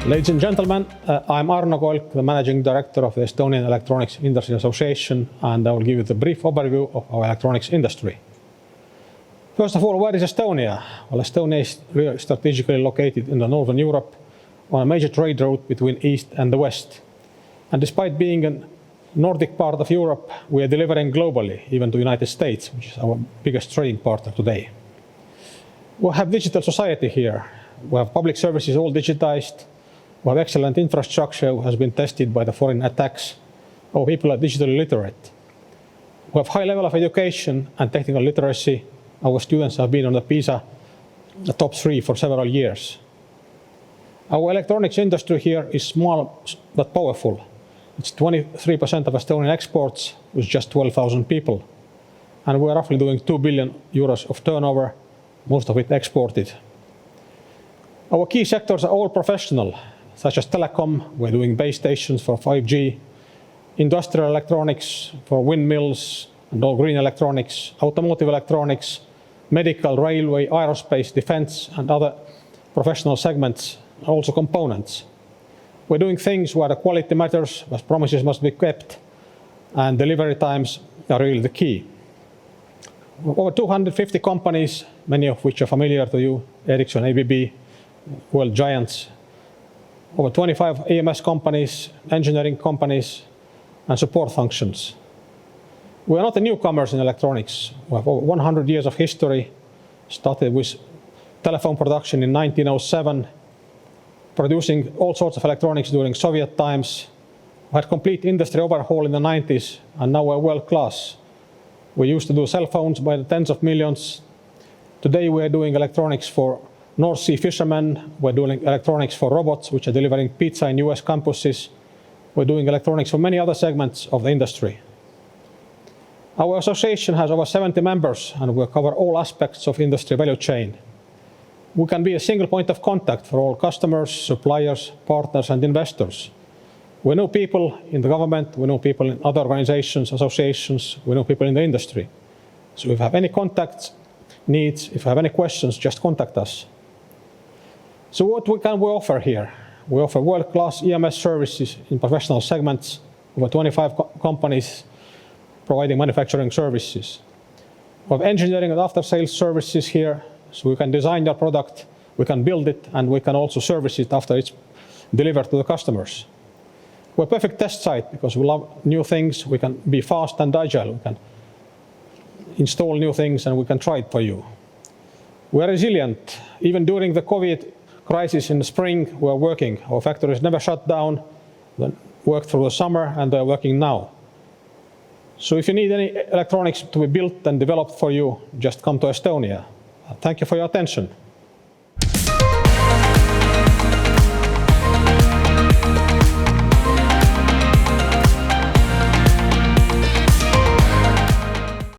Ladies and gentlemen, I'm Arno Kolk, the Managing Director of the Estonian Electronics Industry Association, and I will give you the brief overview of our electronics industry. First of all, where is Estonia? Well, Estonia is really strategically located in the northern Europe on a major trade route between East and the West. And despite being a Nordic part of Europe, we are delivering globally, even to the United States, which is our biggest trading partner today. We have digital society here. We have public services all digitized. We have excellent infrastructure which has been tested by the foreign attacks. Our people are digitally literate. We have high level of education and technical literacy. Our students have been on the PISA top 3 for several years. Our electronics industry here is small but powerful. It's 23% of Estonian exports with just 12,000 people. And we're roughly doing 2 billion euros of turnover, most of it exported. Our key sectors are all professional, such as telecom, we're doing base stations for 5G, industrial electronics for windmills and all green electronics, automotive electronics, medical, railway, aerospace, defense, and other professional segments, also components. We're doing things where the quality matters, where promises must be kept, and delivery times are really the key. Over 250 companies, many of which are familiar to you, Ericsson, ABB, world giants. Over 25 EMS companies, engineering companies, and support functions. We are not the newcomers in electronics. We have over 100 years of history, started with telephone production in 1907, producing all sorts of electronics during Soviet times. We had complete industry overhaul in the 90s, and now we're world class. We used to do cell phones by the tens of millions. Today we are doing electronics for North Sea fishermen. We're doing electronics for robots, which are delivering pizza in US campuses. We're doing electronics for many other segments of the industry. Our association has over 70 members, and we cover all aspects of industry value chain. We can be a single point of contact for all customers, suppliers, partners, and investors. We know people in the government, we know people in other organizations, associations, we know people in the industry. So if you have any contacts, needs, if you have any questions, just contact us. So what can we offer here? We offer world-class EMS services in professional segments, over 25 companies providing manufacturing services. We have engineering and after-sales services here, so we can design your product, we can build it, and we can also service it after it's delivered to the customers. We're a perfect test site because we love new things, we can be fast and agile, we can install new things and we can try it for you. We are resilient. Even during the COVID crisis in the spring, we are working. Our factories never shut down, they worked through the summer, and they're working now. So if you need any electronics to be built and developed for you, just come to Estonia. Thank you for your attention.